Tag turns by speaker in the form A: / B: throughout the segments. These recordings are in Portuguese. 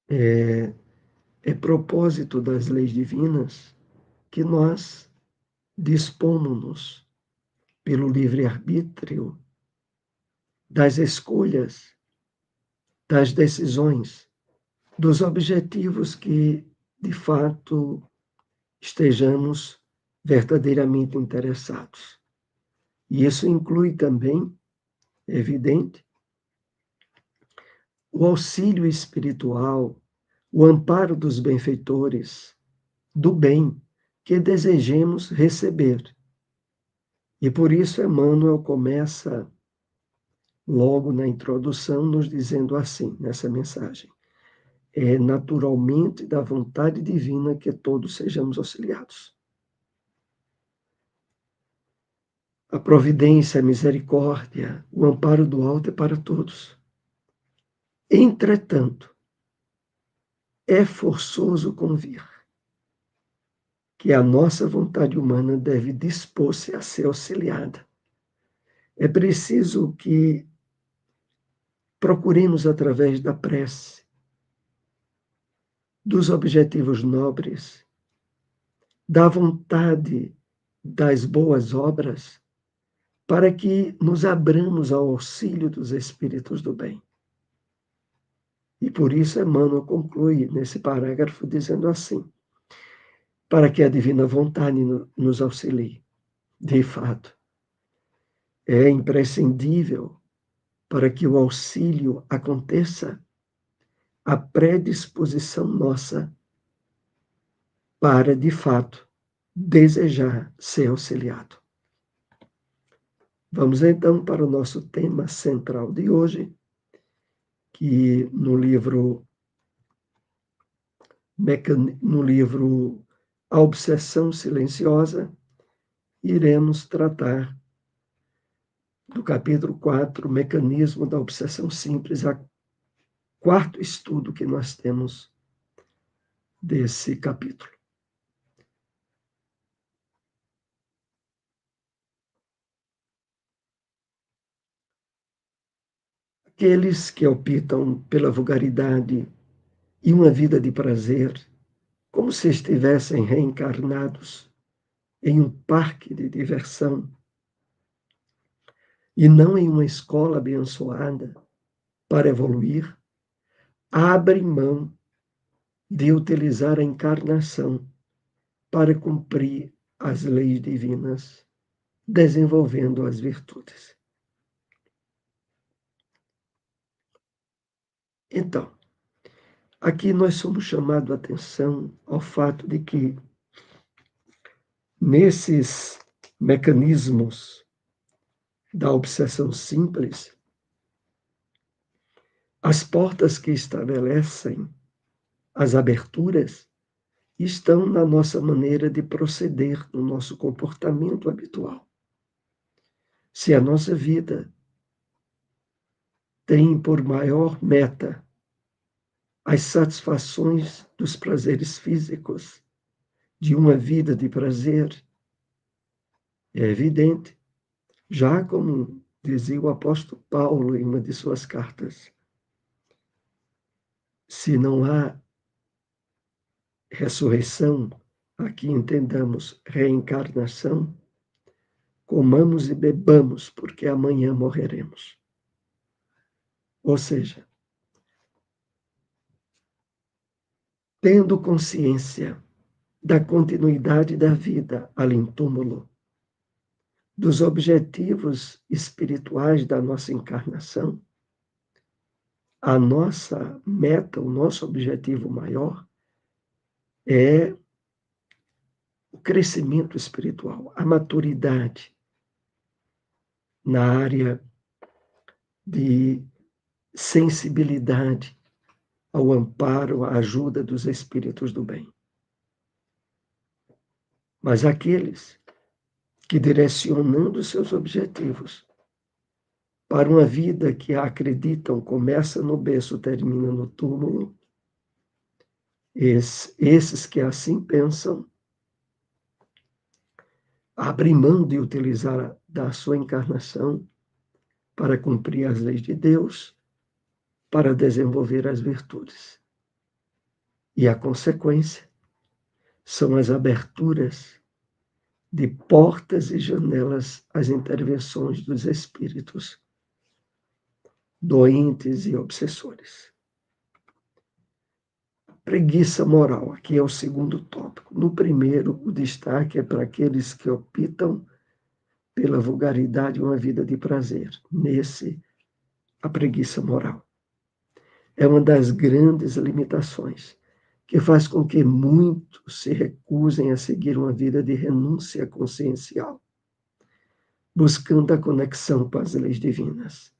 A: É propósito das leis divinas que nós dispomos-nos pelo livre-arbítrio das escolhas, das decisões, dos objetivos que, de fato, estejamos verdadeiramente interessados. E isso inclui também, é evidente, o auxílio espiritual, o amparo dos benfeitores, do bem que desejemos receber. E por isso Emmanuel começa logo na introdução nos dizendo assim, nessa mensagem: é naturalmente da vontade divina que todos sejamos auxiliados. A providência, a misericórdia, o amparo do alto é para todos. Entretanto, é forçoso convir que a nossa vontade humana deve dispor-se a ser auxiliada. É preciso que procuremos, através da prece, dos objetivos nobres, da vontade das boas obras, para que nos abramos ao auxílio dos Espíritos do bem. E por isso Emmanuel conclui nesse parágrafo dizendo assim: para que a divina vontade nos auxilie. De fato, é imprescindível para que o auxílio aconteça a predisposição nossa para, de fato, desejar ser auxiliado. Vamos então para o nosso tema central de hoje, que no livro A Obsessão Silenciosa, iremos tratar do capítulo 4, Mecanismo da Obsessão Simples, a quarto estudo que nós temos desse capítulo. Aqueles que optam pela vulgaridade e uma vida de prazer, como se estivessem reencarnados em um parque de diversão e não em uma escola abençoada para evoluir, abrem mão de utilizar a encarnação para cumprir as leis divinas, desenvolvendo as virtudes. Então, aqui nós somos chamados a atenção ao fato de que, nesses mecanismos da obsessão simples, as portas que estabelecem as aberturas estão na nossa maneira de proceder, no nosso comportamento habitual. Se a nossa vida tem por maior meta as satisfações dos prazeres físicos, de uma vida de prazer, é evidente, já como dizia o apóstolo Paulo em uma de suas cartas, se não há ressurreição, aqui entendamos reencarnação, comamos e bebamos, porque amanhã morreremos. Ou seja, tendo consciência da continuidade da vida além-túmulo, dos objetivos espirituais da nossa encarnação, a nossa meta, o nosso objetivo maior é o crescimento espiritual, a maturidade na área de sensibilidade ao amparo, à ajuda dos espíritos do bem. Mas aqueles que, direcionando seus objetivos para uma vida que acreditam começa no berço, termina no túmulo, esses que assim pensam, abrem mão de utilizar da sua encarnação para cumprir as leis de Deus, para desenvolver as virtudes. E a consequência são as aberturas de portas e janelas às intervenções dos espíritos doentes e obsessores. Preguiça moral, aqui é o segundo tópico. No primeiro, o destaque é para aqueles que optam pela vulgaridade e uma vida de prazer. Nesse, a preguiça moral é uma das grandes limitações que faz com que muitos se recusem a seguir uma vida de renúncia consciencial, buscando a conexão com as leis divinas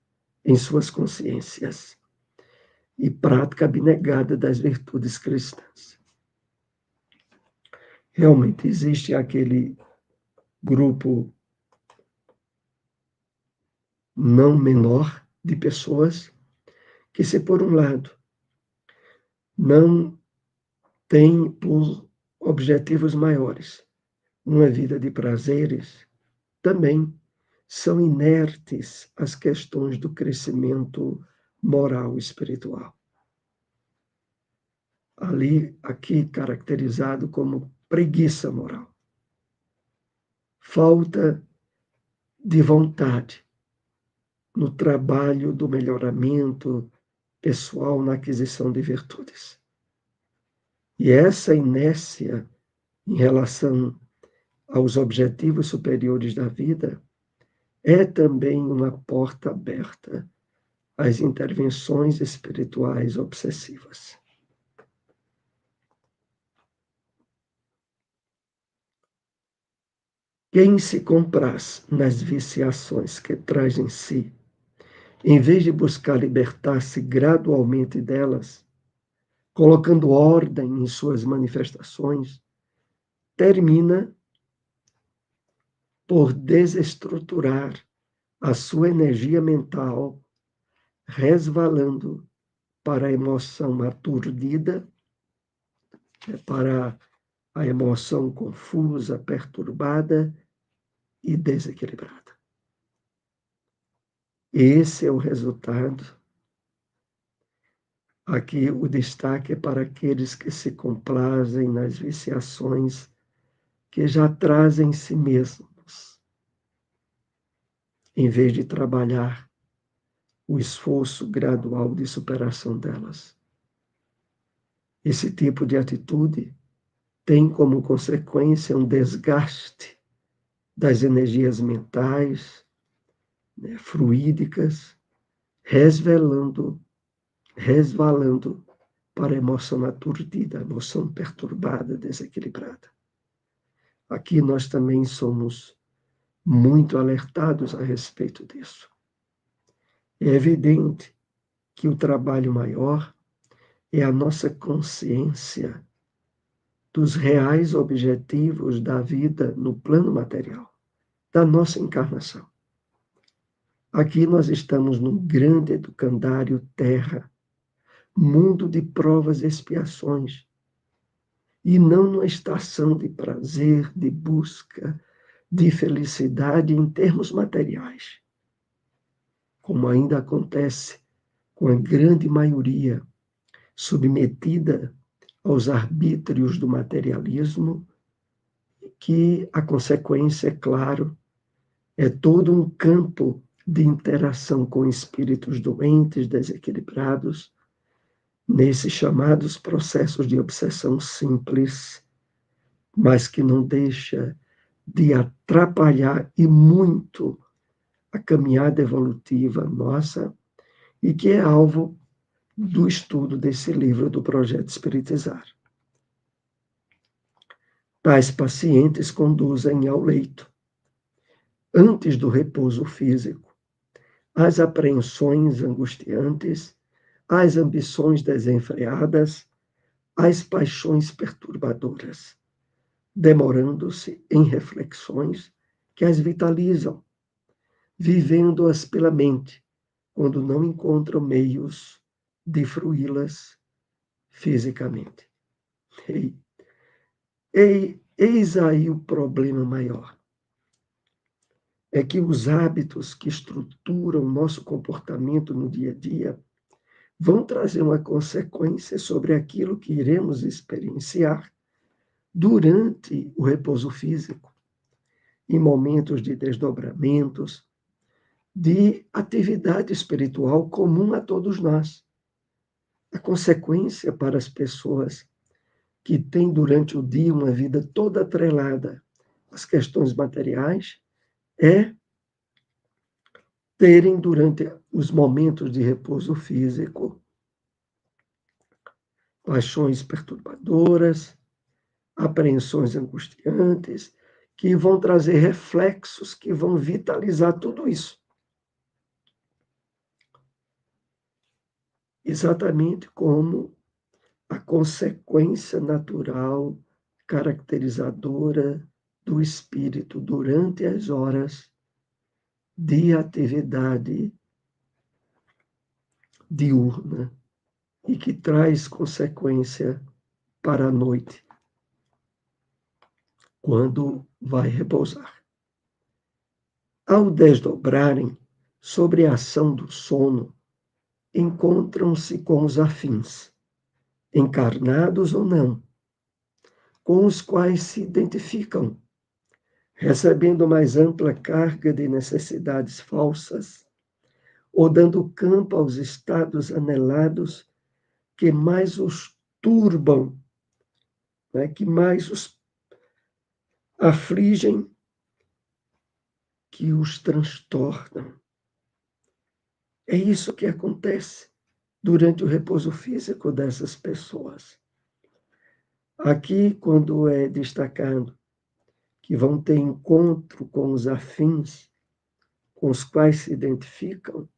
A: em suas consciências e prática abnegada das virtudes cristãs. Realmente existe aquele grupo não menor de pessoas que, se por um lado não tem por objetivos maiores uma vida de prazeres, também são inertes às questões do crescimento moral e espiritual. Aqui caracterizado como preguiça moral. Falta de vontade no trabalho do melhoramento pessoal na aquisição de virtudes. E essa inércia em relação aos objetivos superiores da vida é também uma porta aberta às intervenções espirituais obsessivas. Quem se compraz nas viciações que traz em si, em vez de buscar libertar-se gradualmente delas, colocando ordem em suas manifestações, termina por desestruturar a sua energia mental, resvalando para a emoção aturdida, para a emoção confusa, perturbada e desequilibrada. Esse é o resultado. Aqui o destaque é para aqueles que se complazem nas viciações que já trazem em si mesmos, em vez de trabalhar o esforço gradual de superação delas. Esse tipo de atitude tem como consequência um desgaste das energias mentais, fluídicas, resvalando para a emoção aturdida, a emoção perturbada, desequilibrada. Aqui nós também somos muito alertados a respeito disso. É evidente que o trabalho maior é a nossa consciência dos reais objetivos da vida no plano material, da nossa encarnação. Aqui nós estamos num grande educandário terra, mundo de provas e expiações, e não numa estação de prazer, de busca, de felicidade em termos materiais, como ainda acontece com a grande maioria submetida aos arbítrios do materialismo, que a consequência, é claro, é todo um campo de interação com espíritos doentes, desequilibrados, nesses chamados processos de obsessão simples, mas que não deixa de atrapalhar e muito a caminhada evolutiva nossa e que é alvo do estudo desse livro do Projeto Espiritizar. Tais pacientes conduzem ao leito, antes do repouso físico, as apreensões angustiantes, as ambições desenfreadas, as paixões perturbadoras, demorando-se em reflexões que as vitalizam, vivendo-as pela mente, quando não encontram meios de fruí-las fisicamente. Eis aí o problema maior. É que os hábitos que estruturam nosso comportamento no dia a dia vão trazer uma consequência sobre aquilo que iremos experienciar durante o repouso físico, em momentos de desdobramentos, de atividade espiritual comum a todos nós. A consequência para as pessoas que têm durante o dia uma vida toda atrelada às questões materiais é terem, durante os momentos de repouso físico, paixões perturbadoras, apreensões angustiantes, que vão trazer reflexos que vão vitalizar tudo isso. Exatamente como a consequência natural, caracterizadora do espírito durante as horas de atividade diurna e que traz consequência para a noite, quando vai repousar. Ao desdobrarem sobre a ação do sono, encontram-se com os afins, encarnados ou não, com os quais se identificam, recebendo mais ampla carga de necessidades falsas, ou dando campo aos estados anelados que mais os turbam, né, que mais os afligem, que os transtornam. É isso que acontece durante o repouso físico dessas pessoas. Aqui, quando é destacado que vão ter encontro com os afins, com os quais se identificam,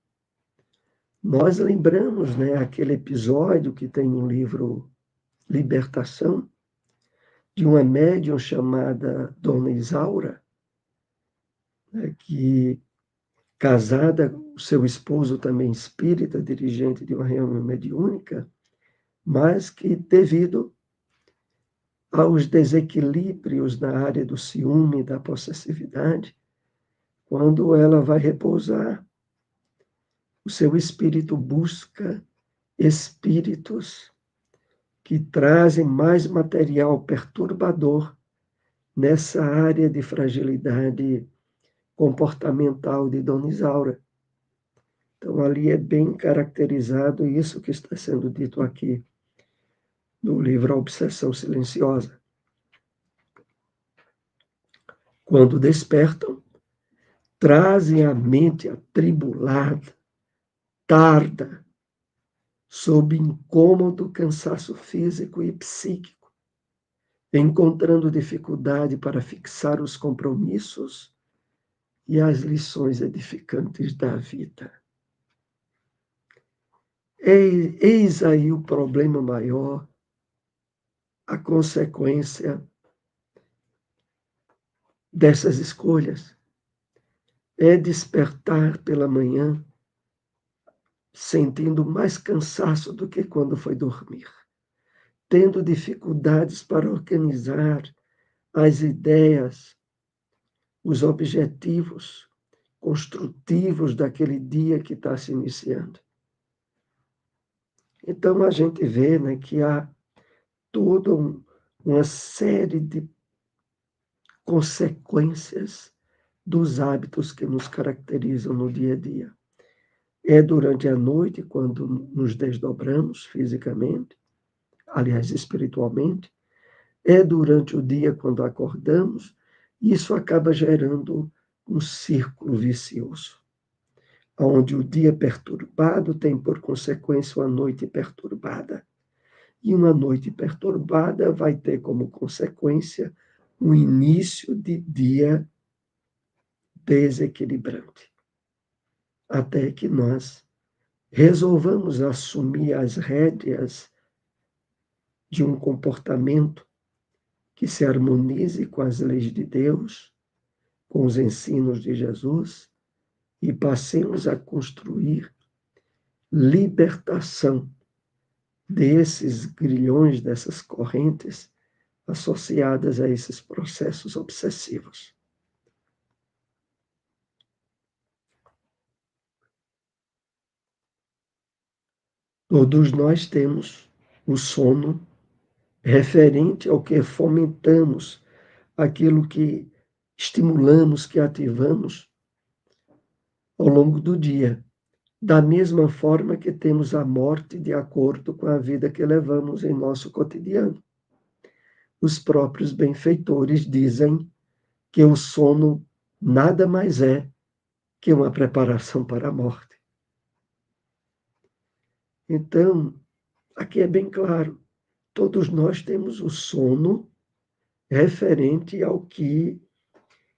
A: nós lembramos, né, aquele episódio que tem no livro Libertação, de uma médium chamada Dona Isaura, né, que, casada, o seu esposo também espírita, dirigente de uma reunião mediúnica, mas que, devido aos desequilíbrios na área do ciúme e da possessividade, quando ela vai repousar, o seu espírito busca espíritos que trazem mais material perturbador nessa área de fragilidade comportamental de Dona Isaura. Então, ali é bem caracterizado isso que está sendo dito aqui no livro A Obsessão Silenciosa. Quando despertam, trazem a mente atribulada, tarda, sob incômodo cansaço físico e psíquico, encontrando dificuldade para fixar os compromissos e as lições edificantes da vida. Eis aí o problema maior, a consequência dessas escolhas. É despertar pela manhã sentindo mais cansaço do que quando foi dormir, tendo dificuldades para organizar as ideias, os objetivos construtivos daquele dia que está se iniciando. Então a gente vê, né, que há toda uma série de consequências dos hábitos que nos caracterizam no dia a dia. É durante a noite, quando nos desdobramos fisicamente, aliás, espiritualmente, é durante o dia, quando acordamos, e isso acaba gerando um círculo vicioso, onde o dia perturbado tem por consequência uma noite perturbada. E uma noite perturbada vai ter como consequência um início de dia desequilibrante, até que nós resolvamos assumir as rédeas de um comportamento que se harmonize com as leis de Deus, com os ensinos de Jesus, e passemos a construir libertação desses grilhões, dessas correntes associadas a esses processos obsessivos. Todos nós temos o sono referente ao que fomentamos, aquilo que estimulamos, que ativamos ao longo do dia. Da mesma forma que temos a morte de acordo com a vida que levamos em nosso cotidiano. Os próprios benfeitores dizem que o sono nada mais é que uma preparação para a morte. Então, aqui é bem claro, todos nós temos o sono referente ao que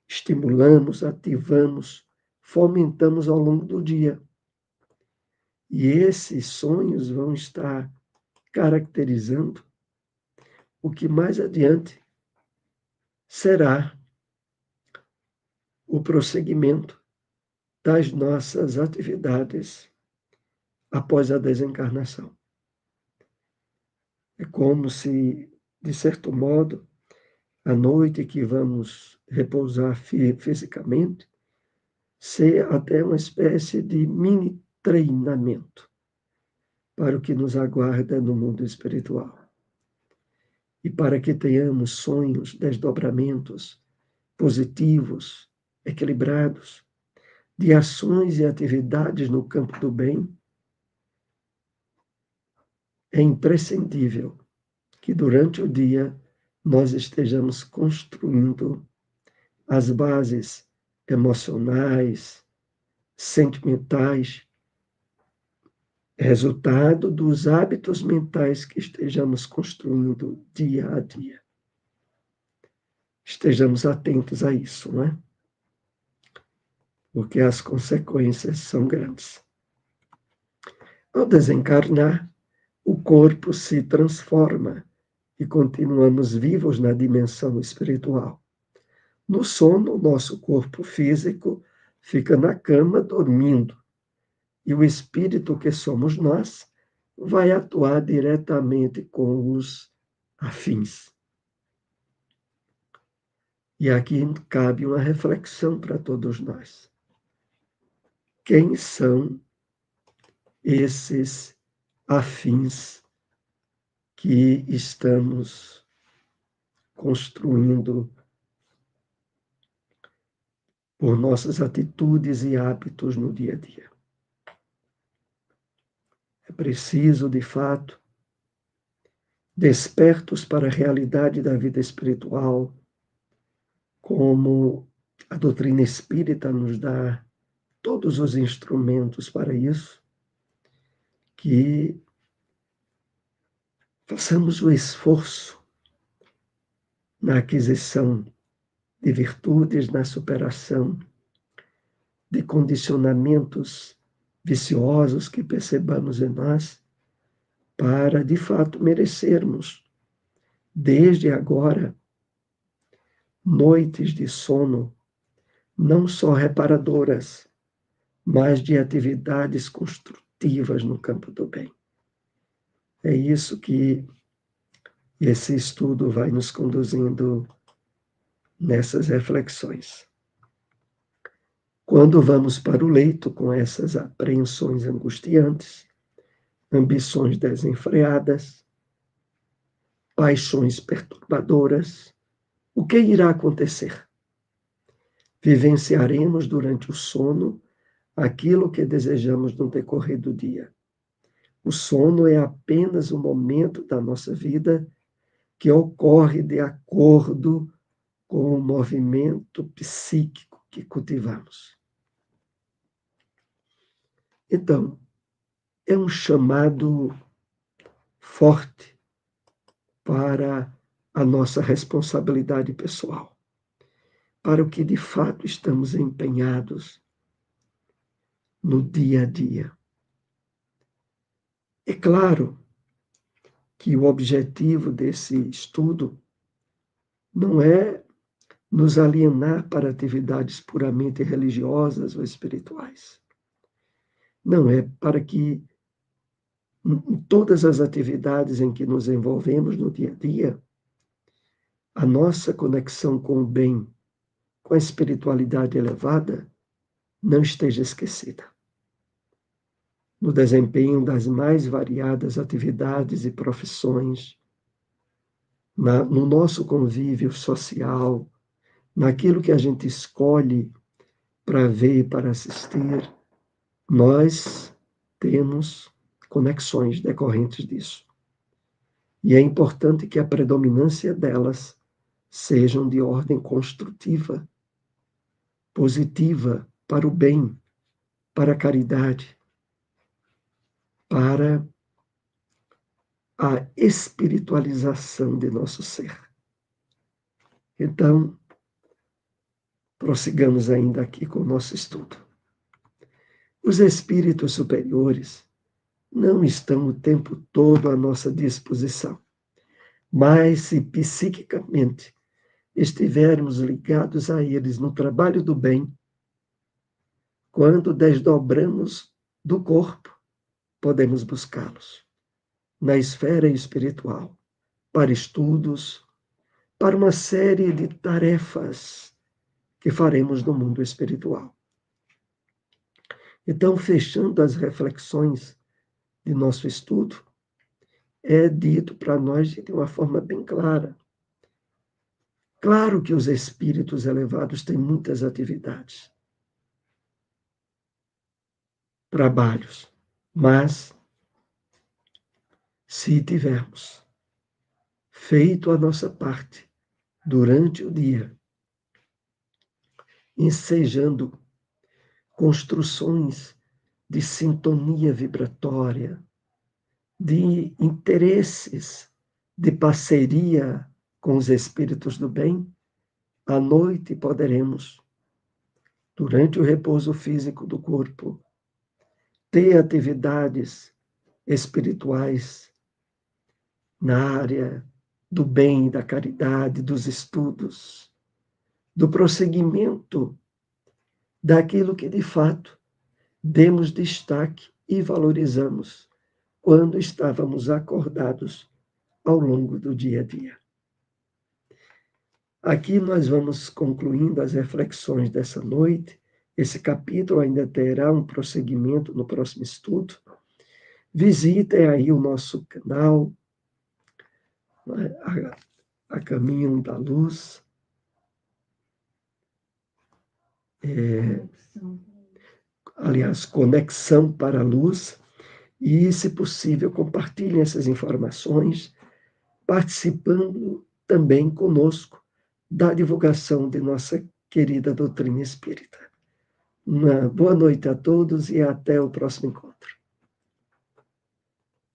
A: estimulamos, ativamos, fomentamos ao longo do dia. E esses sonhos vão estar caracterizando o que mais adiante será o prosseguimento das nossas atividades após a desencarnação. É como se, de certo modo, a noite que vamos repousar fisicamente, ser até uma espécie de mini treinamento para o que nos aguarda no mundo espiritual. E para que tenhamos sonhos, desdobramentos positivos, equilibrados, de ações e atividades no campo do bem, é imprescindível que durante o dia nós estejamos construindo as bases emocionais, sentimentais, resultado dos hábitos mentais que estejamos construindo dia a dia. Estejamos atentos a isso, não é? Porque as consequências são grandes. Ao desencarnar, o corpo se transforma e continuamos vivos na dimensão espiritual. No sono, nosso corpo físico fica na cama dormindo, e o espírito que somos nós vai atuar diretamente com os afins. E aqui cabe uma reflexão para todos nós. Quem são esses afins que estamos construindo por nossas atitudes e hábitos no dia a dia? É preciso, de fato, despertos para a realidade da vida espiritual, como a doutrina espírita nos dá todos os instrumentos para isso, que façamos o esforço na aquisição de virtudes, na superação de condicionamentos viciosos que percebamos em nós, para, de fato, merecermos, desde agora, noites de sono, não só reparadoras, mas de atividades construtivas no campo do bem. É isso que esse estudo vai nos conduzindo nessas reflexões. Quando vamos para o leito com essas apreensões angustiantes, ambições desenfreadas, paixões perturbadoras, o que irá acontecer? Vivenciaremos durante o sono aquilo que desejamos no decorrer do dia. O sono é apenas um momento da nossa vida que ocorre de acordo com o movimento psíquico que cultivamos. Então, é um chamado forte para a nossa responsabilidade pessoal, para o que de fato estamos empenhados no dia a dia. É claro que o objetivo desse estudo não é nos alienar para atividades puramente religiosas ou espirituais. Não, é para que em todas as atividades em que nos envolvemos no dia a dia, a nossa conexão com o bem, com a espiritualidade elevada, não esteja esquecida. no desempenho das mais variadas atividades e profissões, no nosso convívio social, naquilo que a gente escolhe para ver e para assistir, nós temos conexões decorrentes disso. E é importante que a predominância delas sejam de ordem construtiva, positiva, para o bem, para a caridade, para a espiritualização de nosso ser. Então, prossigamos ainda aqui com o nosso estudo. Os espíritos superiores não estão o tempo todo à nossa disposição, mas se psiquicamente estivermos ligados a eles no trabalho do bem, quando desdobramos do corpo, podemos buscá-los na esfera espiritual, para estudos, para uma série de tarefas que faremos no mundo espiritual. Então, fechando as reflexões de nosso estudo, é dito para nós de uma forma bem clara. Claro que os espíritos elevados têm muitas atividades, trabalhos, mas se tivermos feito a nossa parte durante o dia, ensejando construções de sintonia vibratória, de interesses, de parceria com os espíritos do bem, à noite poderemos, durante o repouso físico do corpo, ter atividades espirituais na área do bem, da caridade, dos estudos, do prosseguimento daquilo que de fato demos destaque e valorizamos quando estávamos acordados ao longo do dia a dia. Aqui nós vamos concluindo as reflexões dessa noite. Esse capítulo ainda terá um prosseguimento no próximo estudo. Visitem aí o nosso canal, a Caminho da Luz. Aliás, Conexão para a Luz. E, se possível, compartilhem essas informações, participando também conosco da divulgação de nossa querida doutrina espírita. Uma boa noite a todos e até o próximo encontro.